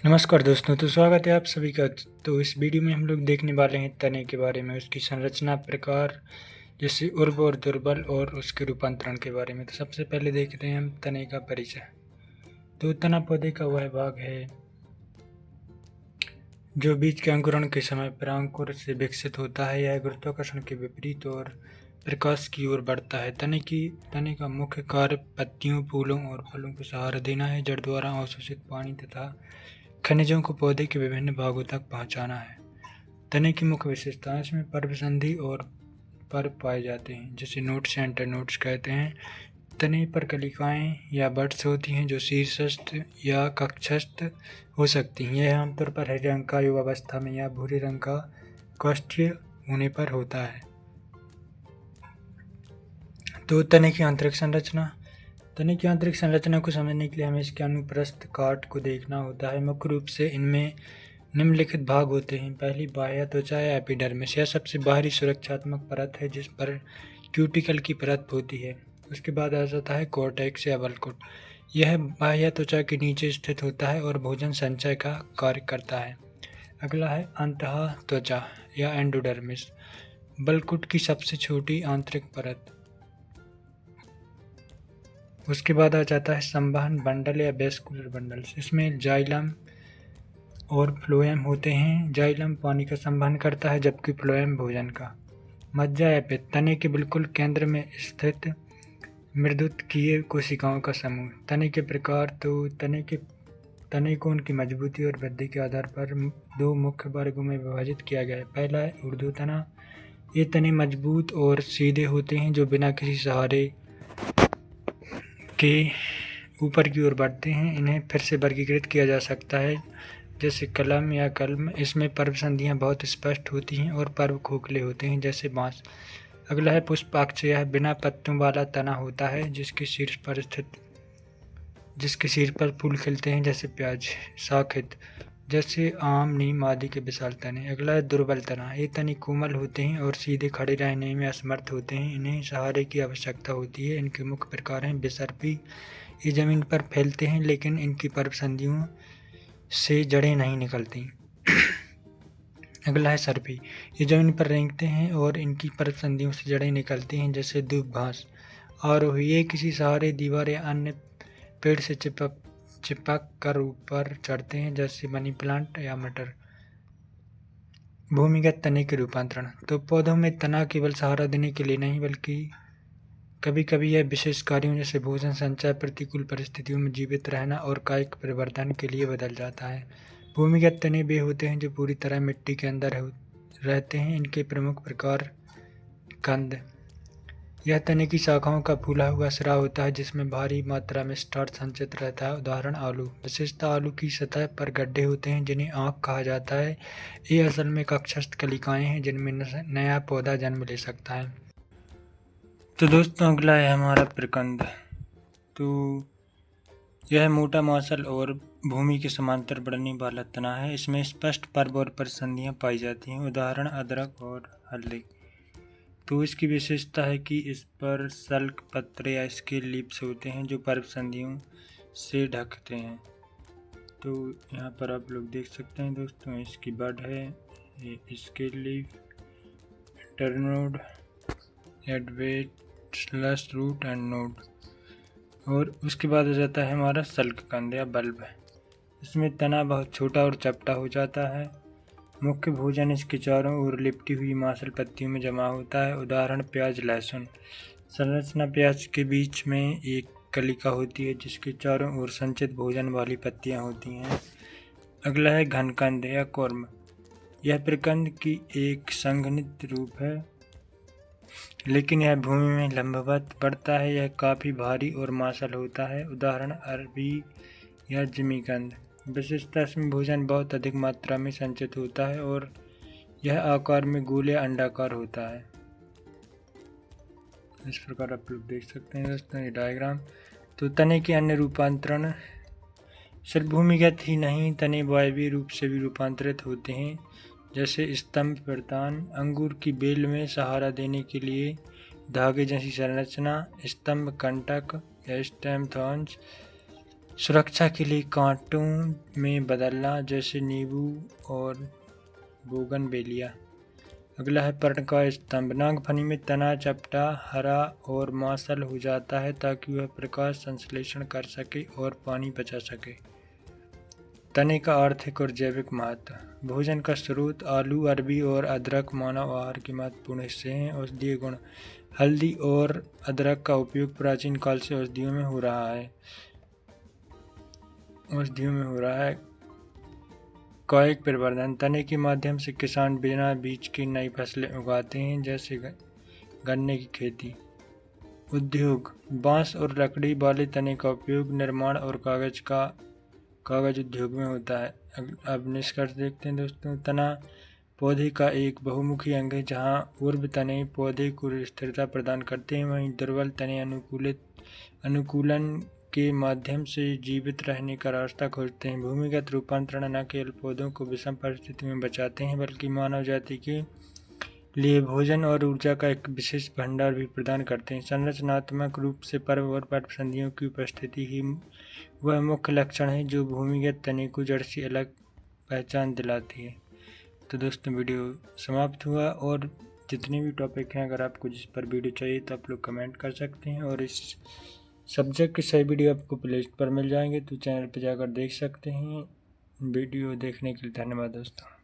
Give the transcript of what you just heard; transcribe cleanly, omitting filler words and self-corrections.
नमस्कार दोस्तों, तो स्वागत है आप सभी का। तो इस वीडियो में हम लोग देखने वाले हैं तने के बारे में, उसकी संरचना, प्रकार, जैसे उर्वर और दुर्बल, और उसके रूपांतरण के बारे में। तो सबसे पहले देखते हैं हम तने का परिचय। तो तना पौधे का वह भाग है जो बीज के अंकुरण के समय परांकुर से विकसित होता है। यह गुरुत्वाकर्षण के विपरीत और प्रकाश की ओर बढ़ता है। तने का मुख्य कार्य पत्तियों, फूलों और फलों को सहारा देना है। जड़ द्वारा अवशोषित पानी तथा खनिजों को पौधे के विभिन्न भागों तक पहुंचाना है। तने की मुख्य विशेषताएं, इसमें पर्वसंधि और पर्व पाए जाते हैं, जिसे नोड्स या इंटरनोड्स कहते हैं। तने पर कलिकाएं या बड्स होती हैं जो शीर्षस्थ या कक्षस्थ हो सकती हैं। यह आमतौर पर हरे रंग का युवावस्था में या भूरे रंग का काष्ठीय होने पर होता है। तो तने की आंतरिक संरचना। तने की आंतरिक संरचना को समझने के लिए हमें इसके अनुप्रस्थ काट को देखना होता है। मुख्य रूप से इनमें निम्नलिखित भाग होते हैं। पहली, बाह्य त्वचा या एपिडर्मिस। यह सबसे बाहरी सुरक्षात्मक परत है जिस पर क्यूटिकल की परत होती है। उसके बाद आ जाता है कोर्टेक्स या बल्कुट। यह बाह्य त्वचा के नीचे स्थित होता है और भोजन संचय का कार्य करता है। अगला है अंतः त्वचा या एंडोडर्मिस, बल्कुट की सबसे छोटी आंतरिक परत। उसके बाद आ जाता है संवहन बंडल या वेस्कुलर बंडल्स। इसमें जाइलम और फ्लोएम होते हैं। जाइलम पानी का संवहन करता है जबकि फ्लोएम भोजन का। मज्जा या पित्त, तने के बिल्कुल केंद्र में स्थित मृदुतकीय कोशिकाओं का समूह। तने के प्रकार। तो तने को उनकी मजबूती और वृद्धि के आधार पर दो मुख्य वर्गों में विभाजित किया गया है। पहला है ऊर्ध्व तना। ये तने मजबूत और सीधे होते हैं जो बिना किसी सहारे के ऊपर की ओर बढ़ते हैं। इन्हें फिर से वर्गीकृत किया जा सकता है जैसे कलम या कलम। इसमें पर्व संधियाँ बहुत स्पष्ट होती हैं और पर्व खोखले होते हैं जैसे बांस। अगला है पुष्पाक्ष। यह बिना पत्तों वाला तना होता है जिसके शीर्ष पर फूल खिलते हैं जैसे प्याज। शाखित, जैसे आम, नीम आदि के विशाल तने। अगला है दुर्बल तना। ये तने कोमल होते हैं और सीधे खड़े रहने में असमर्थ होते हैं। इन्हें सहारे की आवश्यकता होती है। इनके मुख्य प्रकार हैं विसर्पी। ये जमीन पर फैलते हैं लेकिन इनकी पर्व संधियों से जड़ें नहीं निकलती। अगला है सर्पी। ये जमीन पर रेंगते हैं और इनकी पर्व संधियों से जड़ें निकलती हैं जैसे दूब घास। आरोही, ये किसी सहारे, दीवार या अन्य पेड़ से चिपक कर ऊपर चढ़ते हैं जैसे मनी प्लांट या मटर। भूमिगत तने के रूपांतरण। तो पौधों में तना केवल सहारा देने के लिए नहीं बल्कि कभी कभी यह विशेष कार्यों जैसे भोजन संचय, प्रतिकूल परिस्थितियों में जीवित रहना और कायिक परिवर्धन के लिए बदल जाता है। भूमिगत तने वे होते हैं जो पूरी तरह मिट्टी के अंदर रहते हैं। इनके प्रमुख प्रकार कंद। यह तने की शाखाओं का फूला हुआ सिरा होता है जिसमें भारी मात्रा में स्टार्च संचित रहता है। उदाहरण आलू। विशेषता, आलू की सतह पर गड्ढे होते हैं जिन्हें आँख कहा जाता है। ये असल में कक्षस्थ कलिकाएं हैं जिनमें नया पौधा जन्म ले सकता है। तो दोस्तों, अगला है हमारा प्रकंद। तो यह मोटा, मांसल और भूमि के समांतर बढ़ने वाला तना है। इसमें स्पष्ट पर्व और परिसंधियाँ पाई जाती हैं। उदाहरण अदरक और हल्दी। तो इसकी विशेषता है कि इस पर सल्क पत्र या स्केल लीव्स होते हैं जो पर्व संधियों से ढकते हैं। तो यहाँ पर आप लोग देख सकते हैं दोस्तों, इसकी बड है, ये scale leaf, internode, adventitious root and node. और उसके बाद आ जाता है हमारा सल्ककंद या बल्ब। इसमें तना बहुत छोटा और चपटा हो जाता है। मुख्य भोजन इसके चारों ओर लिपटी हुई मांसल पत्तियों में जमा होता है। उदाहरण प्याज, लहसुन। संरचना, प्याज के बीच में एक कलिका होती है जिसके चारों ओर संचित भोजन वाली पत्तियां होती हैं। अगला है घनकंद या कौर्म। यह प्रकंद की एक संघनित रूप है लेकिन यह भूमि में लंबवत बढ़ता है। यह काफ़ी भारी और मांसल होता है। उदाहरण अरबी या जिमीकंद। विशेषता, इसमें भोजन बहुत अधिक मात्रा में संचित होता है और यह आकार में गोल या अंडाकार होता है। इस प्रकार आप लोग देख सकते हैं दोस्तों ये डायग्राम। तो तने के अन्य रूपांतरण सिर्फ भूमिगत ही नहीं, तने वायवीय रूप से भी रूपांतरित होते हैं जैसे स्तंभ प्रदान। अंगूर की बेल में सहारा देने के लिए धागे जैसी संरचना, स्तंभ कंटक या स्टेम थॉर्न्स। सुरक्षा के लिए कांटों में बदलना, जैसे नींबू और बोगनवेलिया। अगला है पर्ण का स्तंभ। नागफनी में तना चपटा, हरा और मांसल हो जाता है ताकि वह प्रकाश संश्लेषण कर सके और पानी बचा सके। तने का आर्थिक और जैविक महत्व। भोजन का स्रोत आलू, अरबी और अदरक मानव आहार के महत्वपूर्ण हिस्से हैं। औषधीय गुण। हल्दी और अदरक का उपयोग प्राचीन काल से औषधियों में हो रहा है। कायिक परिवर्धन। तने के माध्यम से किसान बिना बीज के नई फसलें उगाते हैं, जैसे गन्ने की खेती। उद्योग। बांस और लकड़ी वाले तने का उपयोग निर्माण और कागज उद्योग में होता है। अब निष्कर्ष देखते हैं दोस्तों। तना पौधे का एक बहुमुखी अंग है। जहां ऊर्ध्व तने पौधे को स्थिरता प्रदान करते हैं, वहीं दुर्बल तने अनुकूलन के माध्यम से जीवित रहने का रास्ता खोजते हैं। भूमिगत रूपांतरण न केवल पौधों को विषम परिस्थिति में बचाते हैं, बल्कि मानव जाति के लिए भोजन और ऊर्जा का एक विशेष भंडार भी प्रदान करते हैं। संरचनात्मक रूप से पर्व और पर्व संधियों की उपस्थिति ही वह मुख्य लक्षण है जो भूमिगत तने को जड़ से अलग पहचान दिलाती है। तो दोस्तों वीडियो समाप्त हुआ, और जितने भी टॉपिक हैं अगर आपको जिस पर वीडियो चाहिए तो आप लोग कमेंट कर सकते हैं, और इस सब्जेक्ट के सही वीडियो आपको प्लेलिस्ट पर मिल जाएंगे, तो चैनल पर जाकर देख सकते हैं। वीडियो देखने के लिए धन्यवाद दोस्तों।